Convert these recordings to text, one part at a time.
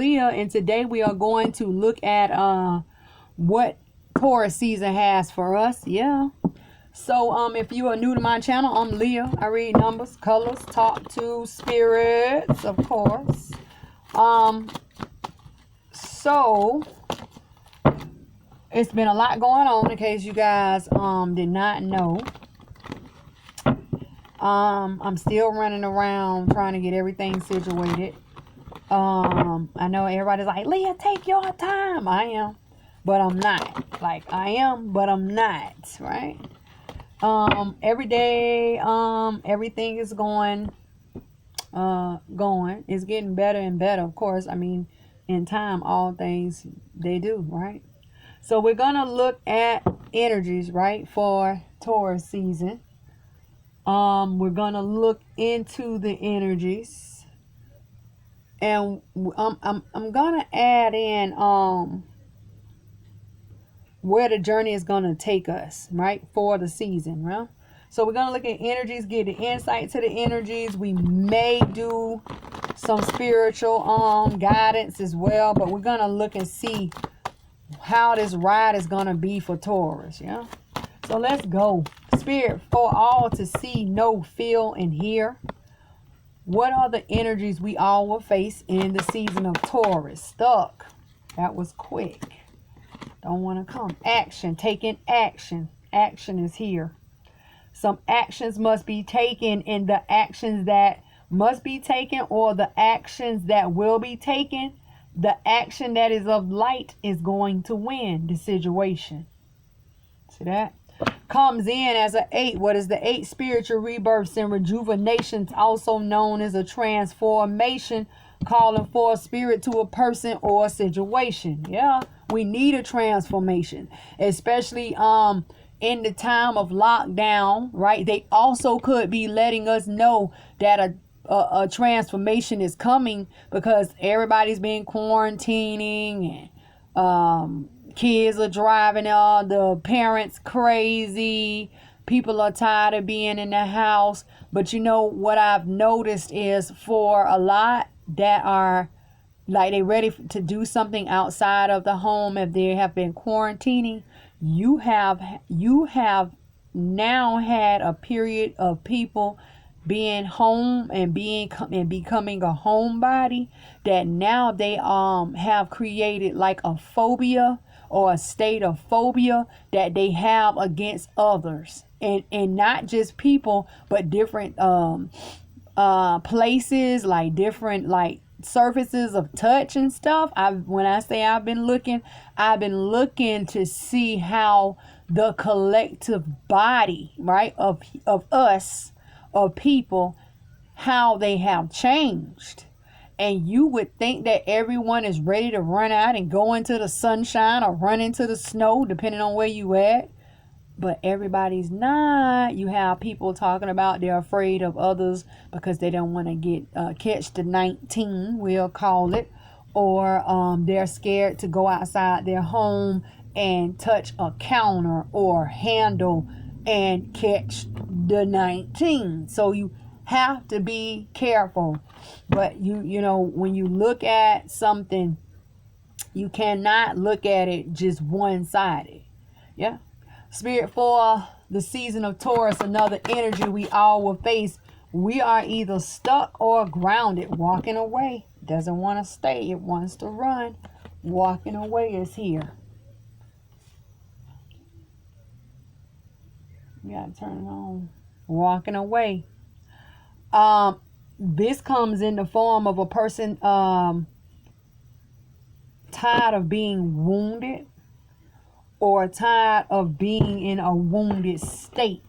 Leah, and today we are going to look at what Taurus season has for us. Yeah. So if you are new to my channel, I'm Leah. I read numbers, colors, talk to spirits, of course. So it's been a lot going on, in case you guys did not know. I'm still running around trying to get everything situated. I know everybody's like, Leah, take your time. I am, but I'm not. Like, I am, but I'm not, right? Every day, everything is going. It's getting better and better, of course. I mean, in time, all things, they do, right? So we're going to look at energies, right, for Taurus season. We're going to look into the energies, and I'm going to add in where the journey is going to take us, right, for the season, right? So we're going to look at energies, get the insight to the energies. We may do some spiritual guidance as well, but we're going to look and see how this ride is going to be for Taurus, yeah? So let's go. Spirit, for all to see, know, feel, and hear. What are the energies we all will face in the season of Taurus? Stuck. That was quick. Don't want to come. Action. Taking action. Action is here. Some actions must be taken, and the actions that must be taken, or the actions that will be taken, the action that is of light is going to win the situation. See that? Comes in as an 8. What is the 8? Spiritual rebirths and rejuvenations, also known as a transformation, calling for a spirit to a person or a situation. Yeah, we need a transformation, especially in the time of lockdown, right? They also could be letting us know that a transformation is coming, because everybody's been quarantining, and kids are driving all the parents crazy. People are tired of being in the house. But you know what I've noticed is, for a lot that are like, they ready to do something outside of the home, if they have been quarantining, you have now had a period of people being home and becoming a homebody, that now they have created like a phobia, or a state of phobia that they have against others, and not just people, but different places, like different like surfaces of touch and stuff. When I say I've been looking to see how the collective body, right, of us, of people, how they have changed. And you would think that everyone is ready to run out and go into the sunshine or run into the snow, depending on where you at. But everybody's not. You have people talking about they're afraid of others because they don't want to get catch the 19, we'll call it. Or they're scared to go outside their home and touch a counter or handle and catch the 19. So you have to be careful. But you know, when you look at something, you cannot look at it just one-sided. Yeah. Spirit, for the season of Taurus, another energy we all will face. We are either stuck or grounded. Walking away. Doesn't want to stay. It wants to run. Walking away is here. You gotta turn it on. Walking away. This comes in the form of a person tired of being wounded, or tired of being in a wounded state.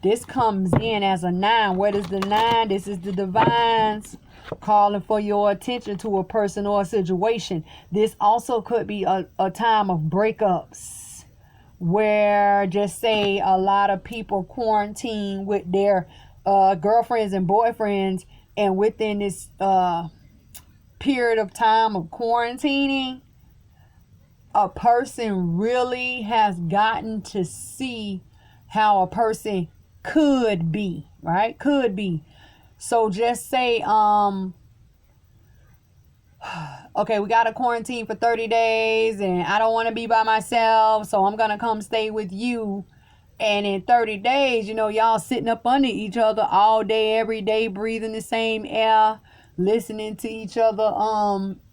This comes in as a 9. What is the 9? This is the divines calling for your attention to a person or a situation. This also could be a time of breakups, where, just say, a lot of people quarantine with their girlfriends and boyfriends, and within this period of time of quarantining, a person really has gotten to see how a person could be, right? Could be. So just say a okay, we got to quarantine for 30 days and I don't want to be by myself, so I'm going to come stay with you. And in 30 days, y'all sitting up under each other all day, every day, breathing the same air, listening to each other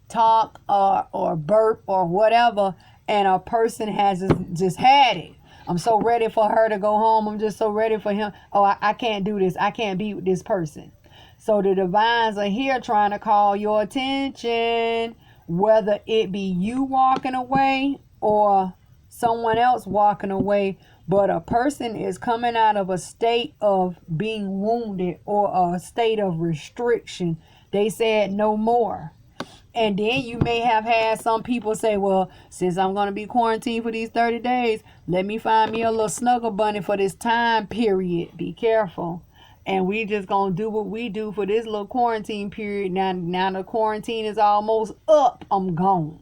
talk or burp or whatever, and a person has just had it. I'm so ready for her to go home. I'm just so ready for him. Oh, I can't do this. I can't be with this person. So the divines are here trying to call your attention, whether it be you walking away or someone else walking away. But a person is coming out of a state of being wounded or a state of restriction. They said no more. And then you may have had some people say, well, since I'm going to be quarantined for these 30 days, let me find me a little snuggle bunny for this time period. Be careful. And we just going to do what we do for this little quarantine period. Now the quarantine is almost up. I'm gone.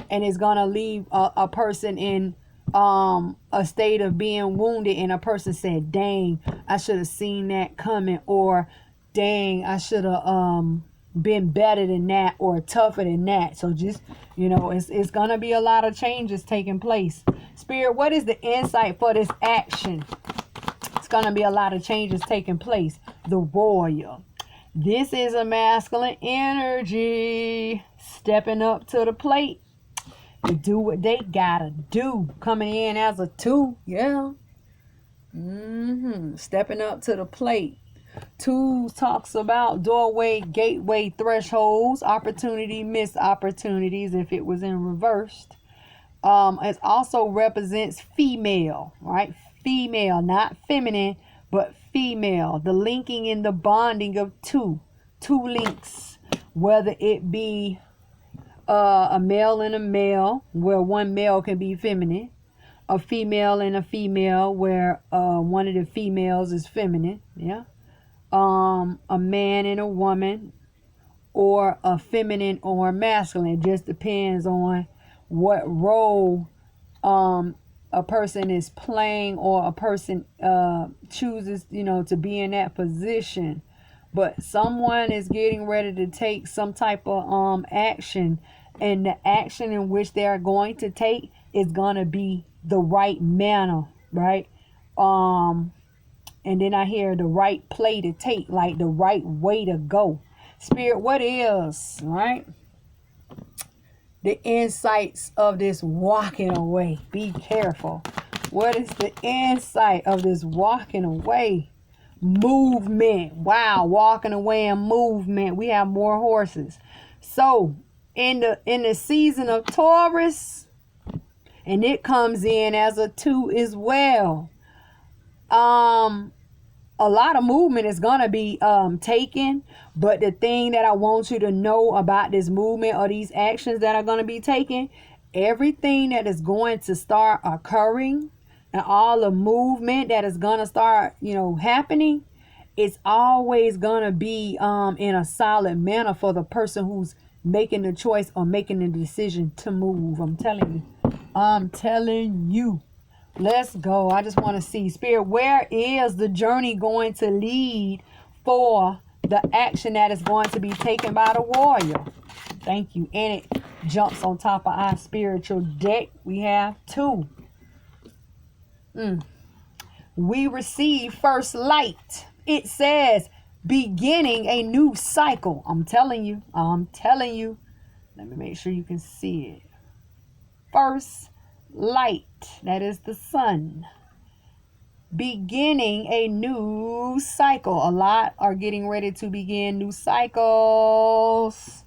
And it's going to leave a person in a state of being wounded. And a person said, dang, I should have seen that coming. Or, dang, I should have been better than that or tougher than that. So just, it's going to be a lot of changes taking place. Spirit, what is the insight for this action? It's going to be a lot of changes taking place. The warrior. This is a masculine energy stepping up to the plate to do what they gotta do. Coming in as a 2. Yeah. Stepping up to the plate. 2 talks about doorway, gateway, thresholds, opportunity, missed opportunities if it was in reversed. It also represents female, right? Female, not feminine, but female. The linking and the bonding of 2 links, whether it be a male and a male, where one male can be feminine, a female and a female, where one of the females is feminine, yeah. A man and a woman, or a feminine or a masculine. It just depends on what role a person is playing, or a person chooses, to be in that position. But someone is getting ready to take some type of action, and the action in which they are going to take is going to be the right manner, right? And then I hear the right play to take, like the right way to go. Spirit, what is, right? The insights of this walking away. Be careful. What is the insight of this walking away? Movement. Wow, walking away and movement. We have more horses. So, in the season of Taurus, and it comes in as a 2 as well. A lot of movement is going to be taken, but the thing that I want you to know about this movement or these actions that are going to be taken, everything that is going to start occurring and all the movement that is going to start, happening, it's always going to be in a solid manner for the person who's making the choice or making the decision to move. I'm telling you. Let's go. I just want to see, Spirit, where is the journey going to lead for the action that is going to be taken by the warrior? Thank you. And it jumps on top of our spiritual deck. We have 2. We receive first light. It says beginning a new cycle. I'm telling you. Let me make sure you can see it. First light, that is the sun. Beginning a new cycle. A lot are getting ready to begin new cycles.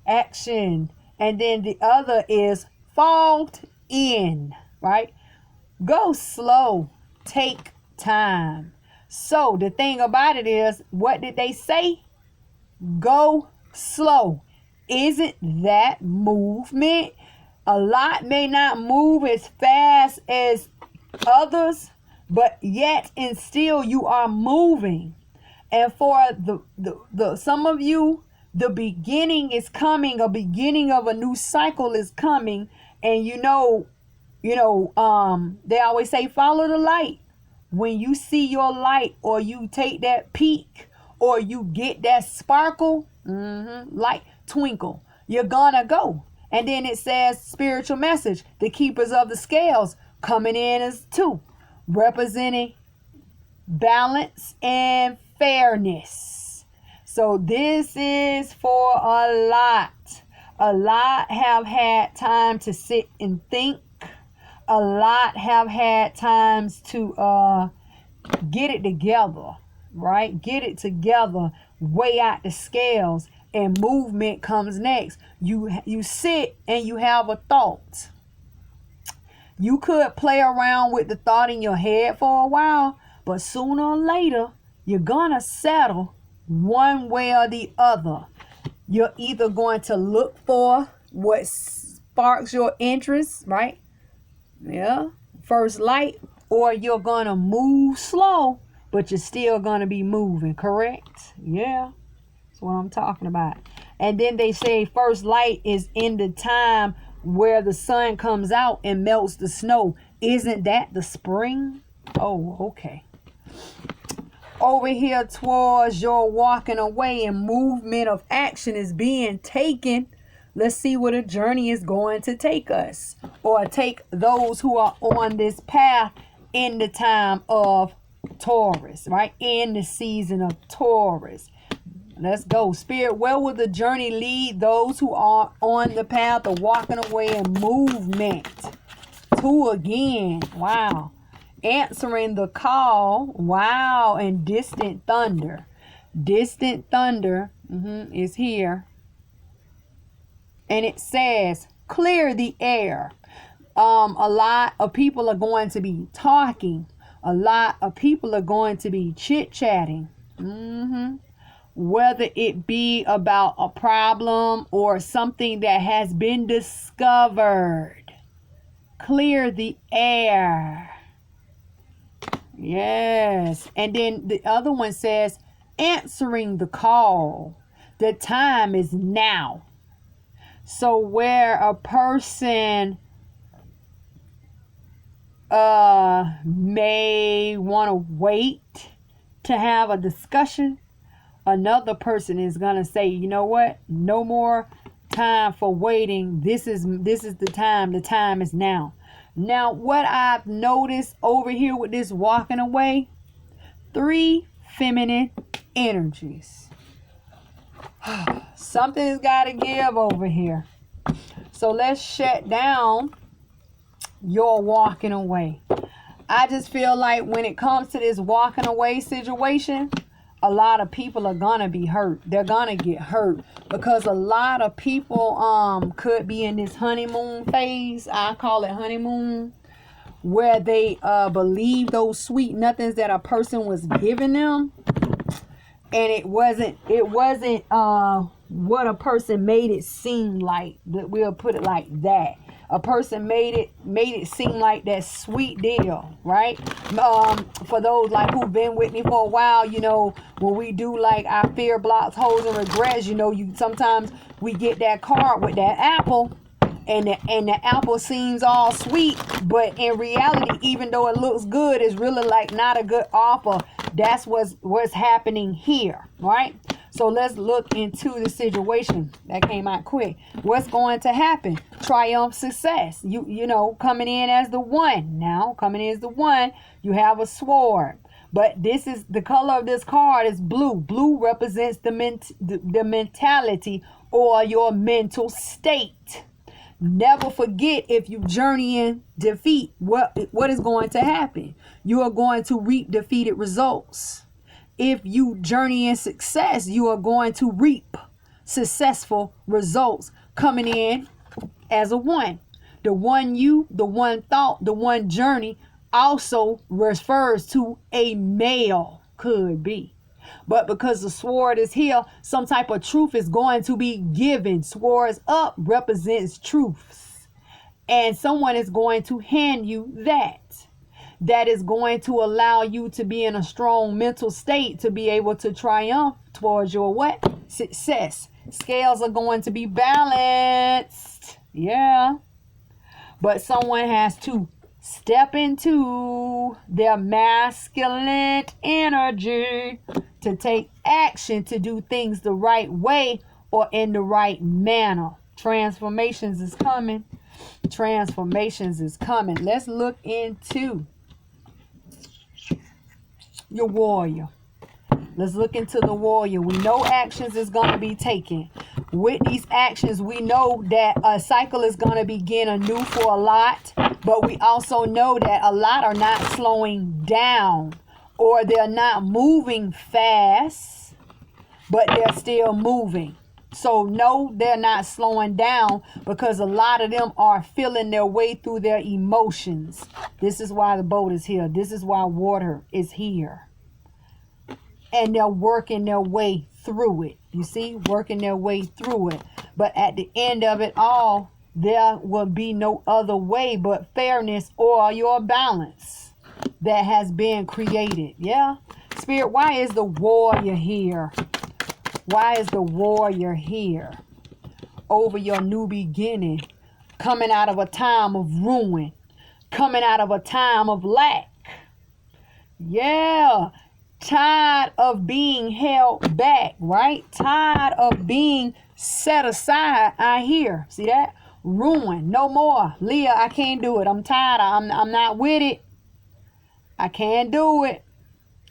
Action. And then the other is fogged in, right? Go slow. Take time. So the thing about it is, what did they say? Go slow. Isn't that movement? A lot may not move as fast as others, but yet and still you are moving. And for the some of you, the beginning is coming. A beginning of a new cycle is coming. And they always say follow the light. When you see your light, or you take that peak, or you get that sparkle, light twinkle. you're gonna go. And then it says spiritual message, the keepers of the scales coming in as 2, representing balance and fairness. So this is for a lot. A lot have had time to sit and think. A lot have had times to get it together, right? Get it together, weigh out the scales, and movement comes next. You sit and you have a thought. You could play around with the thought in your head for a while, but sooner or later, you're gonna settle one way or the other. You're either going to look for what sparks your interest, right? Yeah, first light, or you're gonna move slow, but you're still gonna be moving, correct? Yeah, that's what I'm talking about. And then they say first light is in the time where the sun comes out and melts the snow. Isn't that the spring? Oh, okay. Over here towards your walking away and movement of action is being taken. Let's see where the journey is going to take us, or take those who are on this path in the time of Taurus, right? In the season of Taurus. Let's go. Spirit, where will the journey lead those who are on the path of walking away and movement? 2 again. Wow. Answering the call. Wow. And distant thunder. Distant thunder is here. And it says, clear the air. A lot of people are going to be talking. A lot of people are going to be chit-chatting. Whether it be about a problem or something that has been discovered. Clear the air. Yes. And then the other one says, answering the call. The time is now. So where a person may want to wait to have a discussion, another person is going to say, you know what? No more time for waiting. This is the time. The time is now. Now, what I've noticed over here with this walking away, 3 feminine energies. Something's got to give over here. So let's shut down your walking away. I just feel like when it comes to this walking away situation, a lot of people are gonna be hurt. They're gonna get hurt because a lot of people could be in this honeymoon phase. I call it honeymoon, where they believe those sweet nothings that a person was giving them, and it wasn't what a person made it seem like. That we'll put it like that. A person made it seem like that sweet deal, right? For those like who've been with me for a while, you know, when we do like our fear blocks, holes, and regrets, you know, sometimes we get that card with that apple, and the apple seems all sweet, but in reality, even though it looks good, it's really like not a good offer. That's what's happening here, right? So let's look into the situation. That came out quick. What's going to happen? Triumph, success. You know, coming in as the one. Now, coming in as the one, you have a sword. But this is the color of this card is blue. Blue represents the mentality or your mental state. Never forget, if you journey in defeat, what is going to happen? You are going to reap defeated results. If you journey in success, you are going to reap successful results coming in as a one. The one you, the one thought, the one journey also refers to a male, could be. But because the sword is here, some type of truth is going to be given. Swords up represents truths. And someone is going to hand you that. That is going to allow you to be in a strong mental state to be able to triumph towards your what? Success. Scales are going to be balanced. Yeah. But someone has to step into their masculine energy to take action to do things the right way, or in the right manner. Transformations is coming. Transformations is coming. Let's look into your warrior. Let's look into the warrior. We know actions is going to be taken. With these actions, we know that a cycle is going to begin anew for a lot. But we also know that a lot are not slowing down, or they're not moving fast, but they're still moving. So no, they're not slowing down, because a lot of them are feeling their way through their emotions. This is why the boat is here. This is why water is here. And they're working their way through it. You see, working their way through it. But at the end of it all, there will be no other way but fairness or your balance that has been created. Yeah. Spirit, why is the warrior here? Why is the warrior here? Over your new beginning. Coming out of a time of ruin. Coming out of a time of lack. Yeah. Tired of being held back, right? Tired of being set aside. I hear. See that? Ruin. No more. Leah, I can't do it. I'm tired. I'm not with it. I can't do it.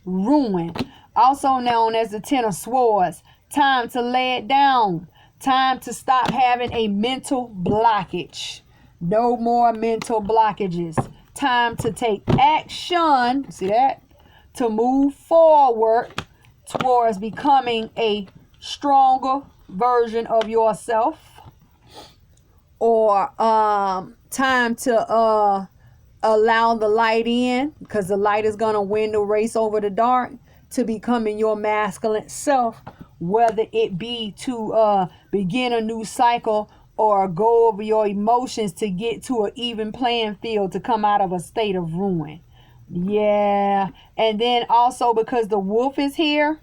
Ruin. Also known as the Ten of Swords. Time to lay it down. Time to stop having a mental blockage. No more mental blockages. Time to take action. See that? To move forward towards becoming a stronger version of yourself. Or time to allow the light in, because the light is going to win the race over the dark, to becoming your masculine self, whether it be to begin a new cycle or go over your emotions to get to an even playing field, to come out of a state of ruin. Yeah. And then also, because the wolf is here,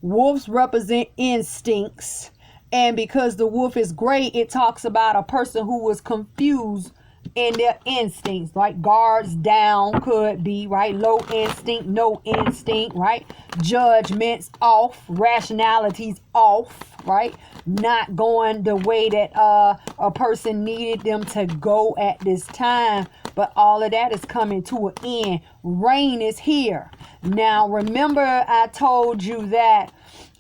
wolves represent instincts. And because the wolf is gray, it talks about a person who was confused in their instincts, like guards down could be, right? Low instinct, no instinct, right? Judgments off, rationalities off, right? Not going the way that a person needed them to go at this time. But all of that is coming to an end. Rain is here. Now, remember I told you that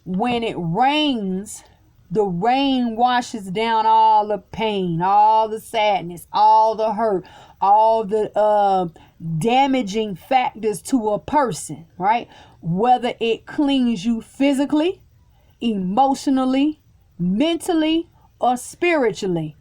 when it rains, the rain washes down all the pain, all the sadness, all the hurt, all the damaging factors to a person, right? Whether it cleans you physically, emotionally, mentally, or spiritually.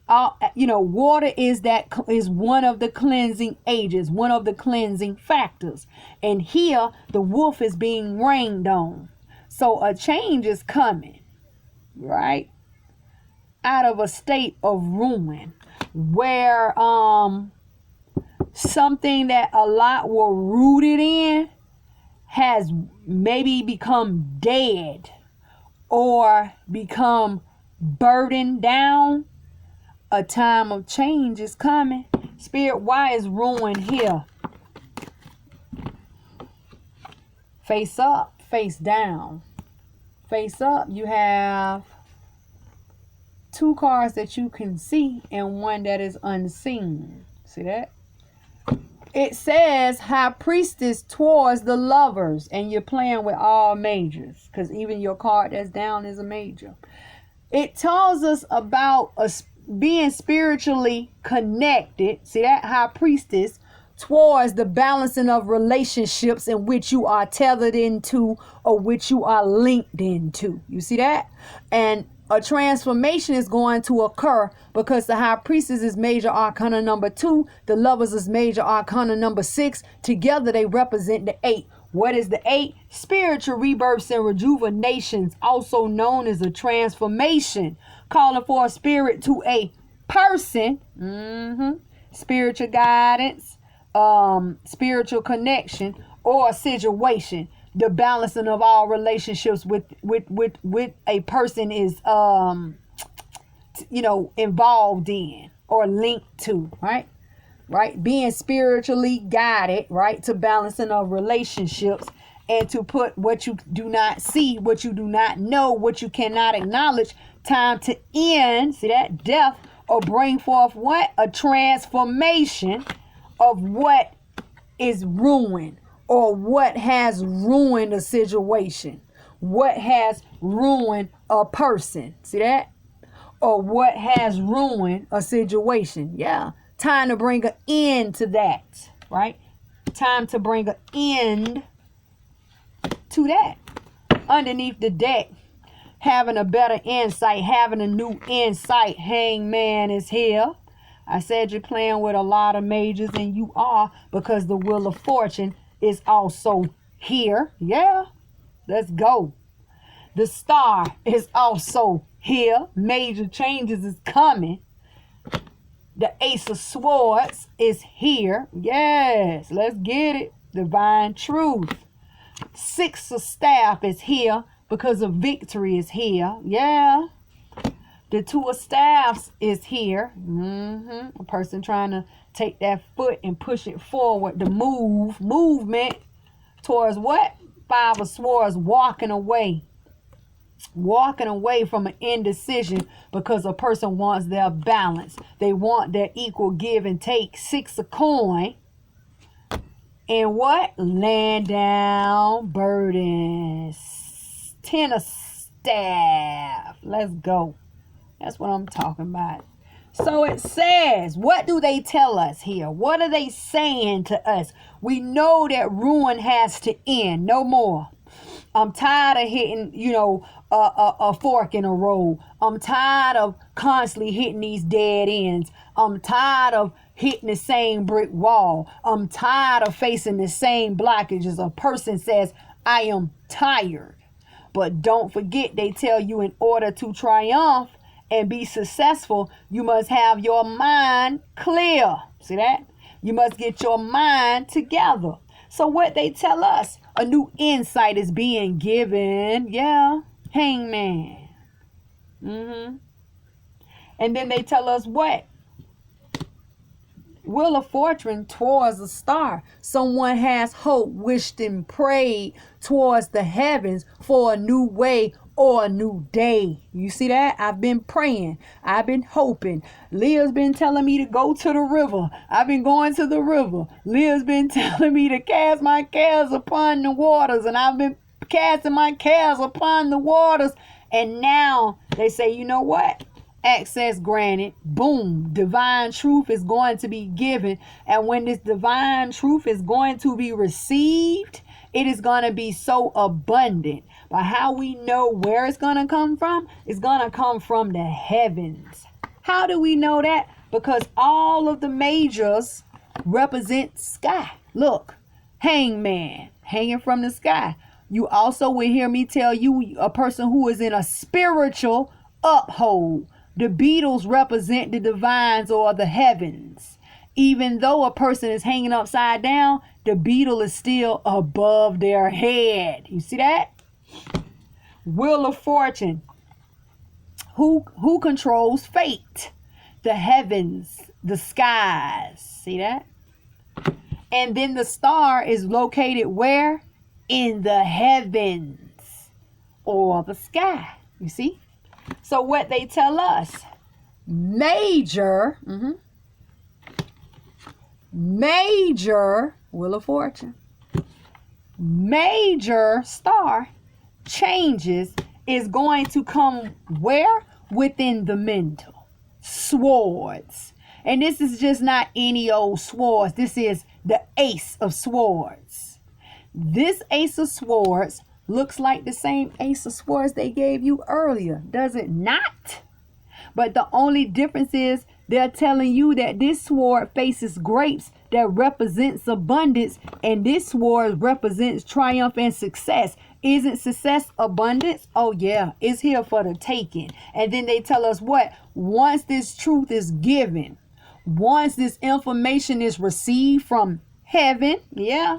Water is one of the cleansing agents, one of the cleansing factors. And here, the wolf is being rained on. So a change is coming. Right? Out of a state of ruin, where something that a lot were rooted in has maybe become dead or become burdened down. A time of change is coming. Spirit, why is ruin here? Face up, face down. Face up, you have 2 cards that you can see and one that is unseen. See that? It says High Priestess towards the lovers, and you're playing with all majors, because even your card that's down is a major. It tells us about being spiritually connected. See that? High Priestess towards the balancing of relationships in which you are tethered into or which you are linked into. You see that? And a transformation is going to occur, because the High Priestess is major arcana number 2. The lovers is major arcana number 6. Together they represent the 8. What is the 8? Spiritual rebirths and rejuvenations, also known as a transformation, calling for a spirit to a person. Spiritual guidance, spiritual connection, or a situation. The balancing of all relationships with a person is involved in or linked to, right? Being spiritually guided, right, to balancing of relationships and to put what you do not see, what you do not know, what you cannot acknowledge, time to end, see that, death, or bring forth what? A transformation of what is ruined, or what has ruined a situation, what has ruined a person, see that? Or what has ruined a situation. Yeah, time to bring an end to that, right? Time to bring an end to that. Underneath the deck, having a better insight, having a new insight. Hangman is here. I said you're playing with a lot of majors, and you are, because the Wheel of Fortune is also here. Yeah, let's go. The Star is also here. Major changes is coming. The Ace of Swords is here. Yes, let's get it. Divine Truth. Six of Staff is here because of victory is here. Yeah. The Two of Staffs is here. A person trying to take that foot and push it forward. The movement towards what? Five of Swords, walking away from an indecision, because a person wants their balance. They want their equal give and take. Six of Coin. And what? Land down burdens. Ten of Staff. Let's go. That's what I'm talking about. So it says, what do they tell us here? What are they saying to us? We know that ruin has to end. No more. I'm tired of hitting, a fork in a road. I'm tired of constantly hitting these dead ends. I'm tired of hitting the same brick wall. I'm tired of facing the same blockages. A person says, I am tired. But don't forget, they tell you in order to triumph and be successful, you must have your mind clear. See that? You must get your mind together. So what they tell us, a new insight is being given. Yeah. Hangman. And then they tell us what? Wheel of Fortune towards the Star. Someone has hope, wished and prayed towards the heavens for a new way or a new day. You see that? I've been praying. I've been hoping. Leah's been telling me to go to the river. I've been going to the river. Leah's been telling me to cast my cares upon the waters, and I've been casting my cares upon the waters. And now they say, you know what? Access granted. Boom. Divine truth is going to be given. And when this divine truth is going to be received, it is going to be so abundant. But how we know where it's going to come from? It's going to come from the heavens. How do we know that? Because all of the majors represent sky. Look, Hangman, hanging from the sky. You also will hear me tell you a person who is in a spiritual uphold. The beetles represent the divines or the heavens. Even though a person is hanging upside down, the beetle is still above their head. You see that? Wheel of Fortune. Who controls fate? The heavens, the skies. See that? And then the Star is located where? In the heavens or the sky. You see? So what they tell us, major Wheel of Fortune, major Star changes is going to come where? Within the mental. Swords. And this is just not any old swords. This is the Ace of Swords. This Ace of Swords looks like the same Ace of Swords they gave you earlier, does it not? But the only difference is they're telling you that this sword faces grapes that represents abundance, and this sword represents triumph and success. Isn't success abundance? Oh yeah, it's here for the taking. And then they tell us what? Once this truth is given, once this information is received from heaven, yeah,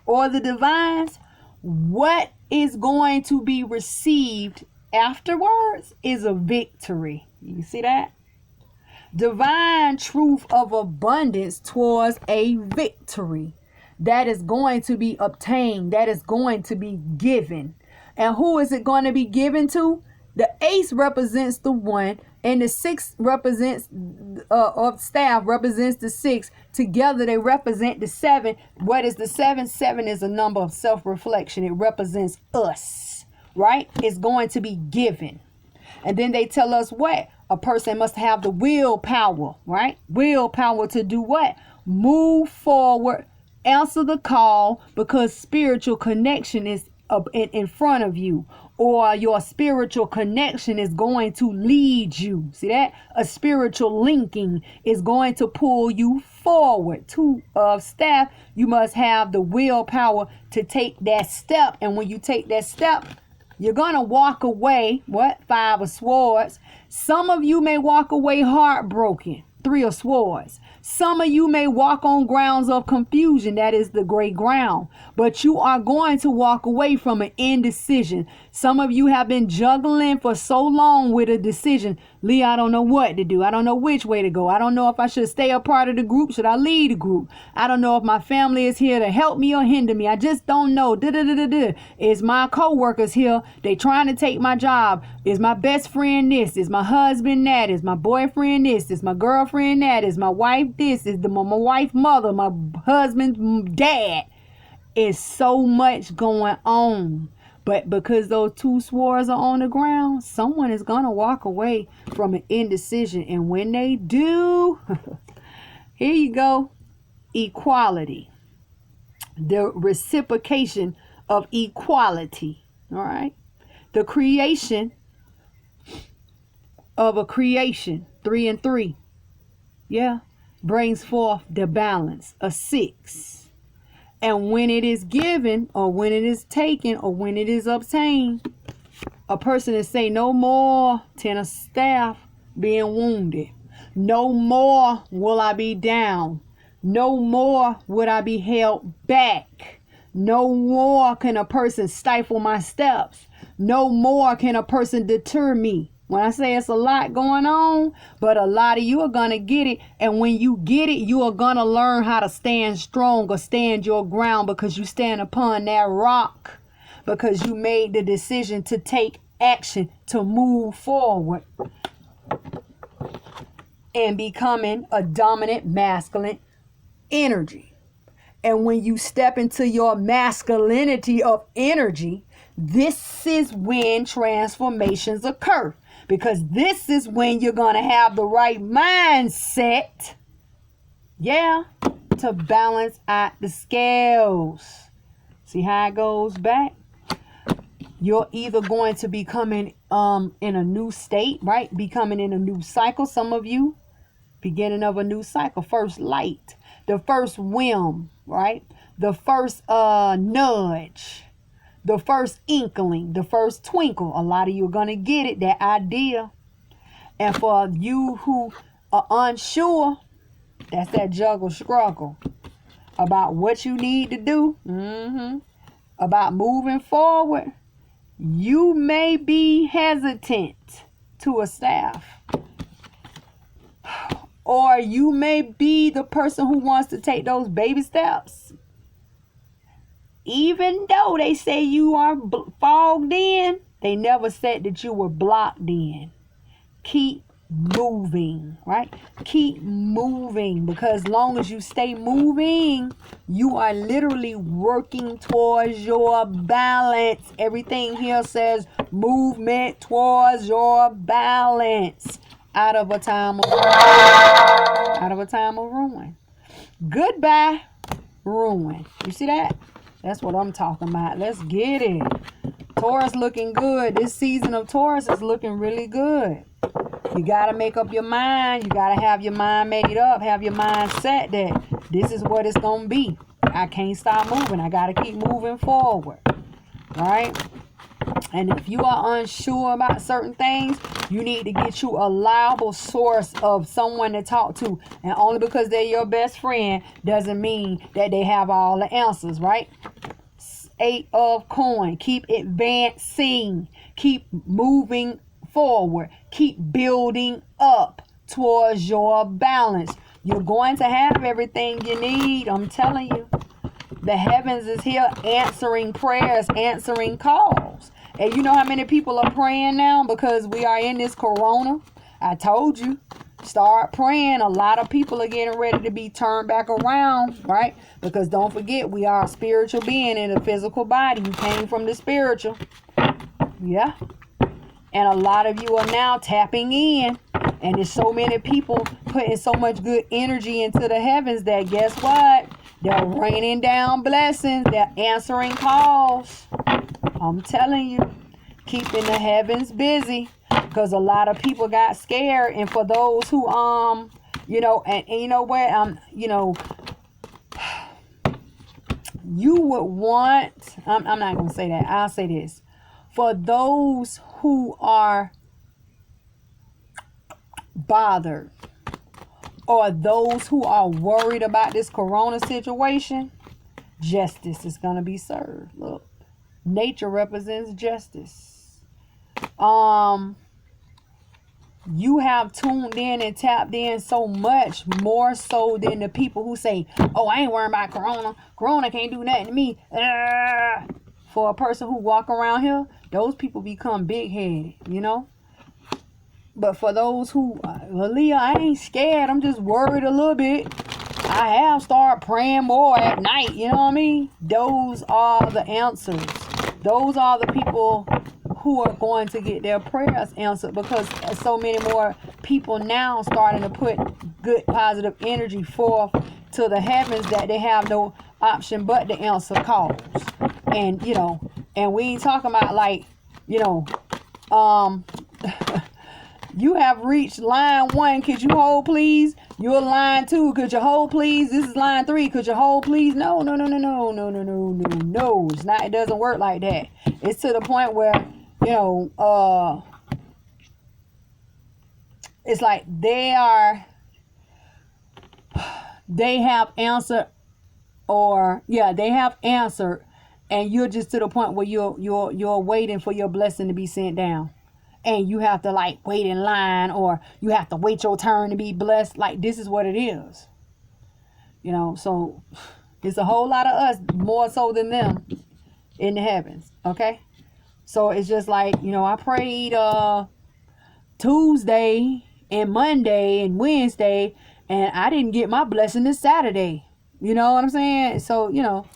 or the divines, what is going to be received afterwards is a victory. You see that? Divine truth of abundance towards a victory. that is going to be obtained, that is going to be given. And who is it going to be given to? The ace represents the 1, and the 6 represents of staff represents the 6. Together they represent the 7. What is the 7? 7 is a number of self-reflection. It represents us, right? It's going to be given. And then they tell us what? A person must have the willpower, right? Willpower to do what? Move forward, answer the call, because spiritual connection is in front of you, or your spiritual connection is going to lead you. See that? A spiritual linking is going to pull you forward. 2 of staff, you must have the willpower to take that step. And when you take that step, you're going to walk away. What? 5 of swords. Some of you may walk away heartbroken. 3 of swords. Some of you may walk on grounds of confusion. That is the gray ground. But you are going to walk away from an indecision. Some of you have been juggling for so long with a decision. Lee, I don't know what to do. I don't know which way to go. I don't know if I should stay a part of the group. Should I lead the group? I don't know if my family is here to help me or hinder me. I just don't know. Is my co-workers here? They trying to take my job. Is my best friend this? Is my husband that? Is my boyfriend this? Is my girlfriend that? Is my wife this? Is my wife mother? My husband's dad? Is so much going on. But because those 2 swords are on the ground, someone is going to walk away from an indecision. And when they do, here you go, equality. The reciprocation of equality. All right. The creation of a creation, 3 and 3. Yeah. Brings forth the balance, a 6. And when it is given, or when it is taken, or when it is obtained, a person is saying, no more 10 of staff being wounded. No more will I be down. No more would I be held back. No more can a person stifle my steps. No more can a person deter me. When I say it's a lot going on, but a lot of you are going to get it. And when you get it, you are going to learn how to stand strong or stand your ground, because you stand upon that rock, because you made the decision to take action, to move forward and becoming a dominant masculine energy. And when you step into your masculinity of energy, this is when transformations occur. Because this is when you're going to have the right mindset, to balance out the scales. See how it goes back? You're either going to be coming in a new state, right? Becoming in a new cycle. Some of you, beginning of a new cycle. First light. The first whim, right? The first nudge. The first inkling, the first twinkle. A lot of you are going to get it, that idea. And for you who are unsure, that's that juggle struggle about what you need to do, about moving forward. You may be hesitant to a staff. Or you may be the person who wants to take those baby steps. Even though they say you are fogged in, they never said that you were blocked in. Keep moving, right? Keep moving, because as long as you stay moving, you are literally working towards your balance. Everything here says movement towards your balance. Out of a time of ruin. Out of a time of ruin. Goodbye, ruin. You see that? That's what I'm talking about. Let's get it. Taurus looking good. This season of Taurus is looking really good. You got to make up your mind. You got to have your mind made up. Have your mind set that this is what it's going to be. I can't stop moving. I got to keep moving forward. Right? And if you are unsure about certain things, you need to get you a reliable source of someone to talk to. And only because they're your best friend doesn't mean that they have all the answers, right? 8 of coin. Keep advancing. Keep moving forward. Keep building up towards your balance. You're going to have everything you need. I'm telling you. The heavens is here answering prayers, answering calls. And you know how many people are praying now because we are in this corona? I told you, start praying. A lot of people are getting ready to be turned back around, right? Because don't forget, we are a spiritual being in a physical body. You came from the spiritual. Yeah. And a lot of you are now tapping in. And there's so many people putting so much good energy into the heavens that guess what? They're raining down blessings. They're answering calls. I'm telling you, keeping the heavens busy. Because a lot of people got scared. And for those who, you know, and you know what, you know, you would want, I'm not going to say that. I'll say this. For those who are bothered or those who are worried about this corona situation, justice is going to be served. Look, nature represents justice. You have tuned in and tapped in so much more so than the people who say, oh, I ain't worrying about corona. Corona can't do nothing to me. For a person who walk around here, those people become big-headed, you know. But for those who, well, Leah, I ain't scared. I'm just worried a little bit. I have started praying more at night. You know what I mean? Those are the answers. Those are the people who are going to get their prayers answered because so many more people now starting to put good positive energy forth to the heavens that they have no option but to answer calls. And, you know, and we ain't talking about like, you know, you have reached line 1. Could you hold, please? You're line 2. Could you hold, please? This is line 3. Could you hold, please? No. It's not. It doesn't work like that. It's to the point where, you know, it's like they have answered, or yeah, they have answered, and you're just to the point where you're waiting for your blessing to be sent down. And you have to like wait in line, or you have to wait your turn to be blessed. Like, this is what it is. You know, so it's a whole lot of us, more so than them, in the heavens. Okay? So it's just like, you know, I prayed Tuesday and Monday and Wednesday, and I didn't get my blessing this Saturday. You know what I'm saying? So, you know,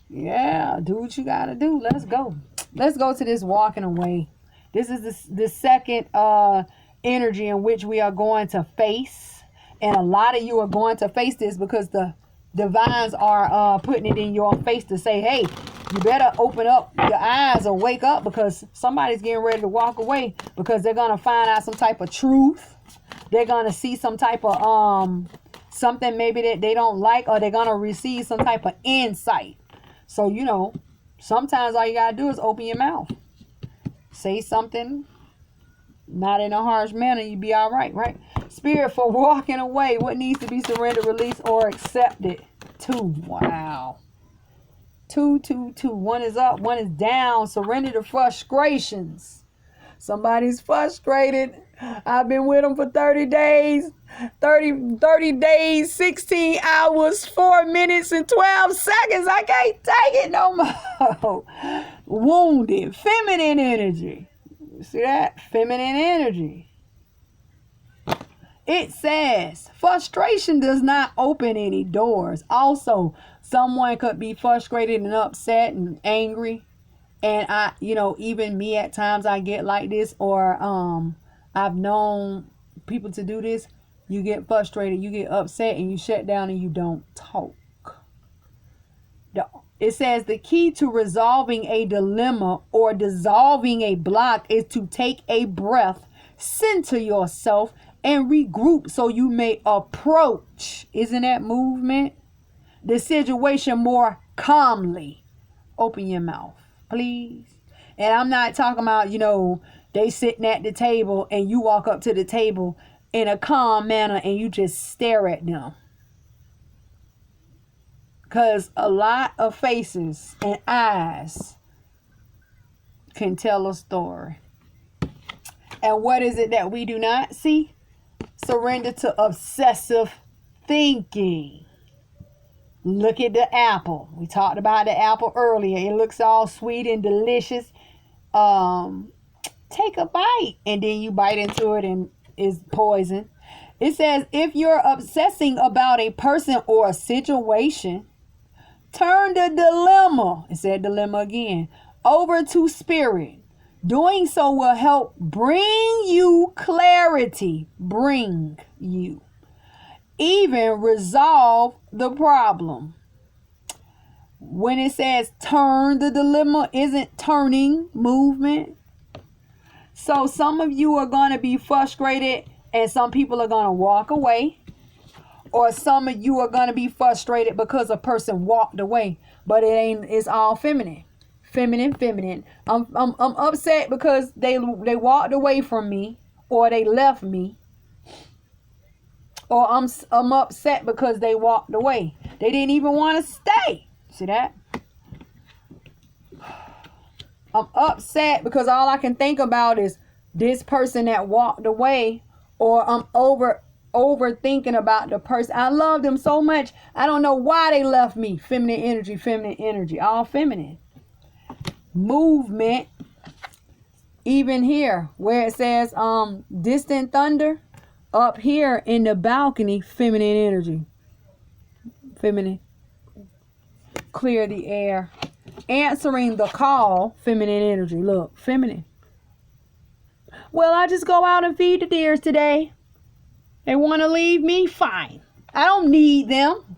yeah, do what you gotta do. Let's go. Let's go to this walking away. This is the second energy in which we are going to face. And a lot of you are going to face this because the divines are putting it in your face to say, hey, you better open up your eyes or wake up, because somebody's getting ready to walk away, because they're going to find out some type of truth. They're going to see some type of something maybe that they don't like, or they're going to receive some type of insight. So, you know, sometimes all you got to do is open your mouth. Say something, not in a harsh manner, you be all right, right? Spirit, for walking away, what needs to be surrendered, released, or accepted? 2. Wow. 2. 1 is up, 1 is down. Surrender to frustrations. Somebody's frustrated. I've been with them for 30 days. 30 days, 16 hours, 4 minutes, and 12 seconds. I can't take it no more. Wounded. Feminine energy. See that? Feminine energy. It says frustration does not open any doors. Also, someone could be frustrated and upset and angry. And I, you know, even me at times I get like this, or I've known people to do this. You get frustrated, you get upset, and you shut down and you don't talk. It says the key to resolving a dilemma or dissolving a block is to take a breath, center yourself, and regroup so you may approach, isn't that movement? The situation more calmly. Open your mouth, please. And I'm not talking about, you know, they sitting at the table and you walk up to the table in a calm manner and you just stare at them. Because a lot of faces and eyes can tell a story. And what is it that we do not see? Surrender to obsessive thinking. Look at the apple. We talked about the apple earlier. It looks all sweet and delicious. Take a bite, and then you bite into it and it's poison. It says, if you're obsessing about a person or a situation, turn the dilemma, it said dilemma again, over to spirit. Doing so will help bring you clarity. Bring you. Even resolve the problem. When it says turn the dilemma, isn't turning movement? So some of you are going to be frustrated and some people are going to walk away. Or some of you are going to be frustrated because a person walked away. But it's all feminine. Feminine. I'm upset because they walked away from me or they left me. Or I'm upset because they walked away. They didn't even want to stay. See that? I'm upset because all I can think about is this person that walked away, or I'm overthinking about the person. I love them so much. I don't know why they left me. Feminine energy, all feminine. Movement, even here where it says distant thunder, up here in the balcony, feminine energy. Feminine. Clear the air. Answering the call, feminine energy. Look, feminine. Well, I just go out and feed the deers today. They want to leave me? Fine. I don't need them.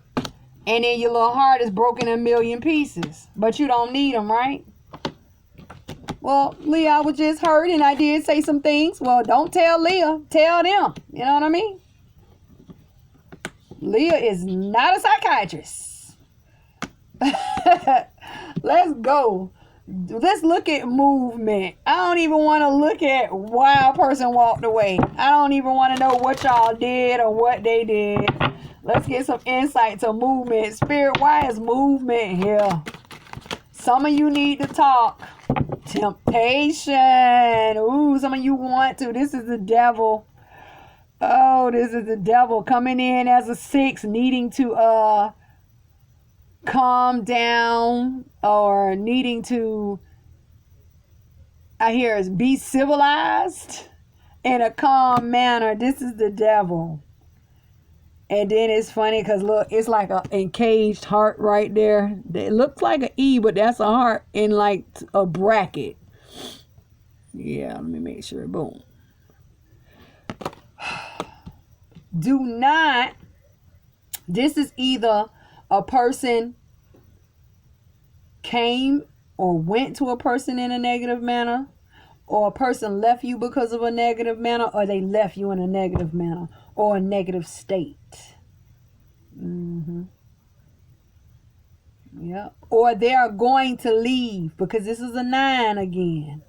And then your little heart is broken in a million pieces. But you don't need them, right? Well, Leah, I was just hurt and I did say some things. Well, don't tell Leah. Tell them. You know what I mean? Leah is not a psychiatrist. Let's go. Let's look at movement. I don't even want to look at why a person walked away. I don't even want to know what y'all did or what they did. Let's get some insight to movement. Spirit, why is movement here? Some of you need to talk. Temptation. Ooh, some of you want to. This is the devil. Oh, this is the devil coming in as a 6, needing to calm down, or needing to, I hear is be civilized in a calm manner. This is the devil. And then it's funny because look, it's like an encaged heart right there. It looks like an E, but that's a heart in like a bracket. Yeah, let me make sure. Boom. Do not, this is either a person came or went to a person in a negative manner, or a person left you because of a negative manner, or they left you in a negative manner or a negative state. Yep. Or they are going to leave, because this is a 9 again.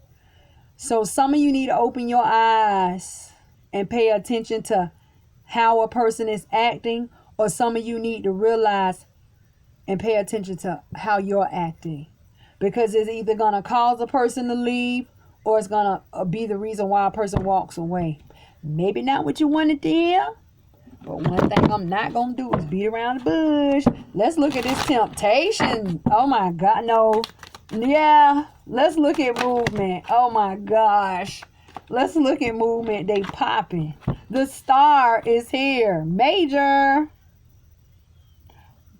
So some of you need to open your eyes and pay attention to how a person is acting, or some of you need to realize and pay attention to how you're acting, because it's either going to cause a person to leave, or it's going to be the reason why a person walks away. Maybe not what you wanted to hear, but one thing I'm not going to do is beat around the bush. Let's look at this temptation. Oh my God, no. Yeah, let's look at movement. Oh my gosh. Let's look at movement. They popping. The star is here. Major.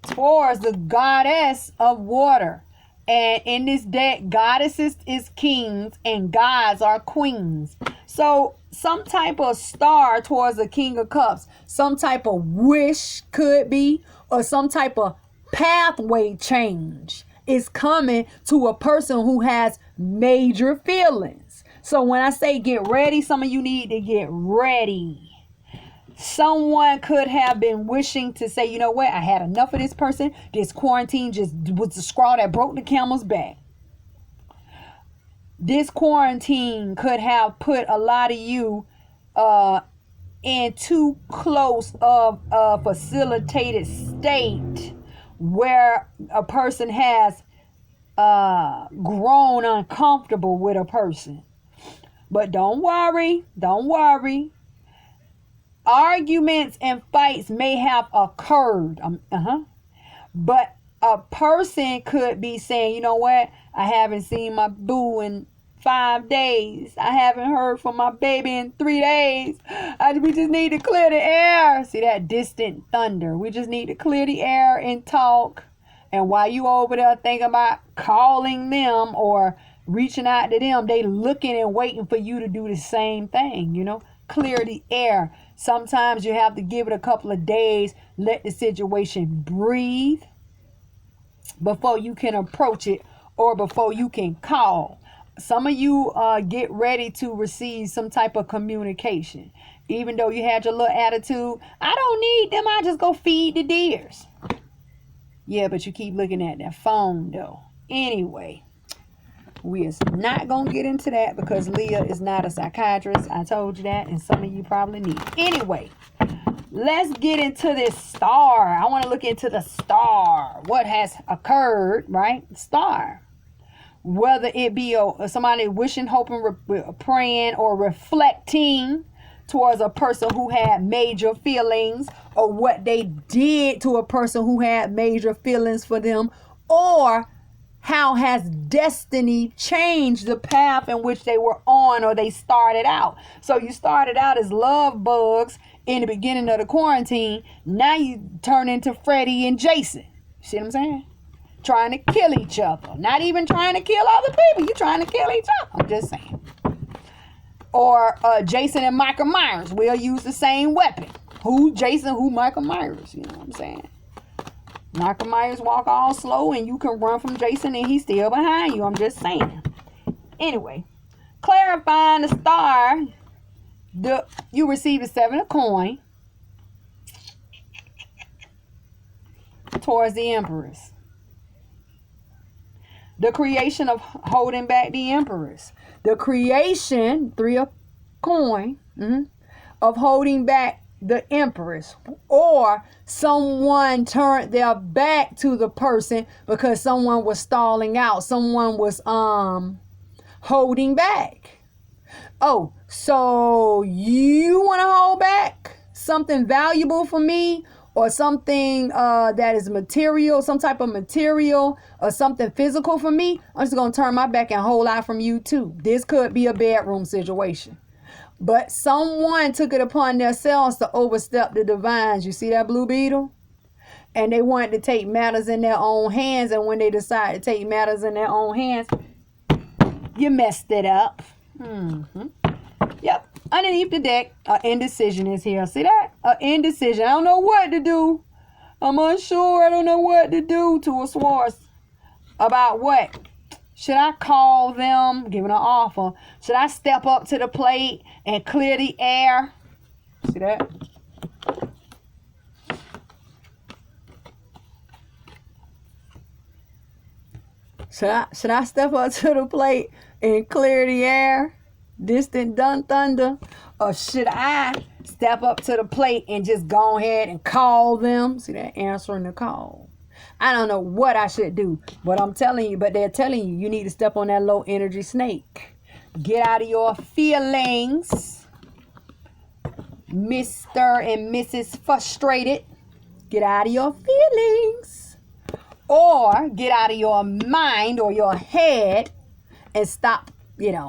Taurus, the goddess of water. And in this deck, goddesses is kings and gods are queens. So some type of star towards the King of Cups, some type of wish could be, or some type of pathway change is coming to a person who has major feelings. So when I say get ready, some of you need to get ready. Someone could have been wishing to say, you know what, I had enough of this person. This quarantine just was the straw that broke the camel's back. This quarantine could have put a lot of you in too close of a facilitated state where a person has grown uncomfortable with a person. But don't worry. Arguments and fights may have occurred, But a person could be saying, you know what? I haven't seen my boo in 5 days. I haven't heard from my baby in 3 days. We just need to clear the air. See that distant thunder? We just need to clear the air and talk. And while you over there thinking about calling them or reaching out to them, they looking and waiting for you to do the same thing, you know? Clear the air. Sometimes you have to give it a couple of days, let the situation breathe before you can approach it or before you can call. Some of you get ready to receive some type of communication. Even though you had your little attitude, I don't need them, I just go feed the deers. Yeah, but you keep looking at that phone though. Anyway, we is not going to get into that because Leah is not a psychiatrist. I told you that, and some of you probably need it. Anyway, let's get into this star. I want to look into the star. What has occurred, right? Star. Whether it be somebody wishing, hoping, praying, or reflecting towards a person who had major feelings, or what they did to a person who had major feelings for them, or how has destiny changed the path in which they were on or they started out. So you started out as love bugs in the beginning of the quarantine. Now you turn into Freddie and Jason. See what I'm saying? Trying to kill each other. Not even trying to kill other people. You're trying to kill each other. I'm just saying. Or Jason and Michael Myers. We'll use the same weapon. Who Jason, who Michael Myers. You know what I'm saying? Michael Myers walk all slow and you can run from Jason and he's still behind you. I'm just saying. Anyway, clarifying the star. You receive a 7 of coin towards the Empress. The creation of holding back the Empress. The creation, 3 of coin, of holding back the Empress. Or someone turned their back to the person because someone was stalling out. Someone was holding back. Oh, so you want to hold back something valuable for me? Or something that is material, some type of material, or something physical for me, I'm just going to turn my back and hold out from you too. This could be a bedroom situation. But someone took it upon themselves to overstep the divines. You see that blue beetle? And they wanted to take matters in their own hands. And when they decide to take matters in their own hands, you messed it up. Yep. Underneath the deck, an indecision is here. See that? An indecision. I don't know what to do. I'm unsure. I don't know what to do to a Swartz. About what? Should I call them, give an offer? Should I step up to the plate and clear the air? See that? Should I step up to the plate and clear the air? Distant dun thunder? Or should I step up to the plate and just go ahead and call them? See that? Answering the call. I don't know what I should do, but I'm telling you, but they're telling you, you need to step on that low energy snake. Get out of your feelings. Mr. and Mrs. Frustrated. Get out of your feelings. Or get out of your mind or your head and stop,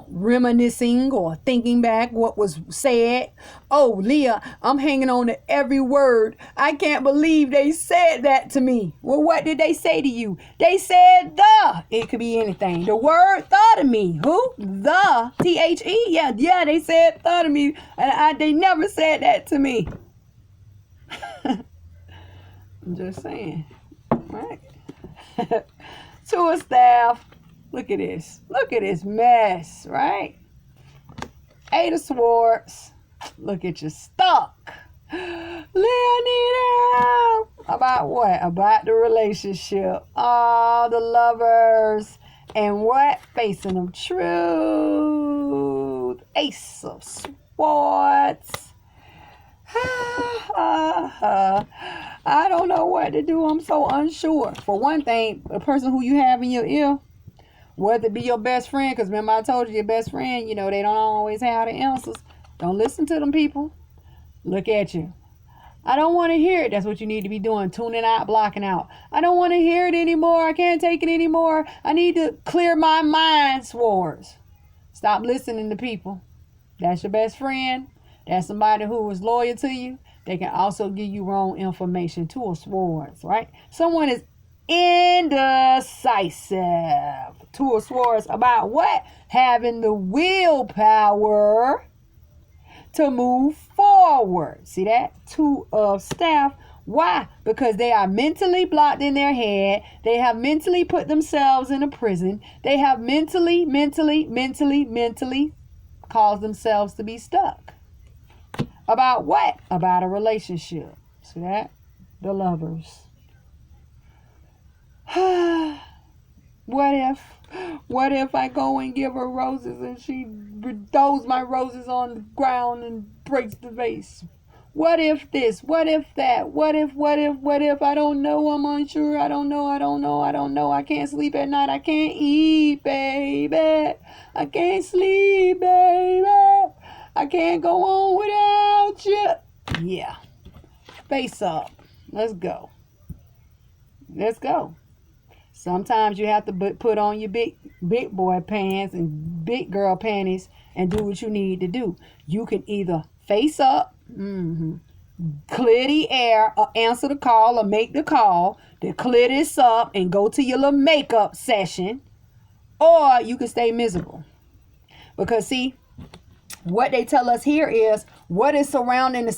reminiscing or thinking back what was said. Oh, Leah, I'm hanging on to every word. I can't believe they said that to me. Well, what did they say to you? They said the. It could be anything. The word the to me. Who? The. T-H-E. Yeah, they said the to me. And they never said that to me. I'm just saying. Right? To a staff. Look at this. Look at this mess, right? 8 of Swords. Look at you stuck. Leah, need help. About what? About the relationship. Oh, the lovers. And what? Facing them truth. Ace of Swords. I don't know what to do. I'm so unsure. For one thing, the person who you have in your ear, whether it be your best friend, because remember I told you your best friend, they don't always have the answers. Don't listen to them people. Look at you. I don't want to hear it. That's what you need to be doing. Tuning out, blocking out. I don't want to hear it anymore. I can't take it anymore. I need to clear my mind, swords. Stop listening to people. That's your best friend. That's somebody who is loyal to you. They can also give you wrong information. Two of swords, right? Someone is indecisive. Two of swords about what? Having the willpower to move forward. See that? Two of staff. Why? Because they are mentally blocked in their head. They have mentally put themselves in a prison. They have mentally caused themselves to be stuck. About what? About a relationship. See that? The lovers. What if I go and give her roses and she throws my roses on the ground and breaks the vase? What if this? What if that? What if? I don't know. I'm unsure. I don't know. I can't sleep at night. I can't eat, baby. I can't sleep, baby. I can't go on without you. Yeah. Face up. Let's go. Sometimes you have to put on your big boy pants and big girl panties and do what you need to do. You can either face up, clear the air, or answer the call or make the call to clear this up and go to your little makeup session, or you can stay miserable. Because see, what they tell us here is what is surrounding the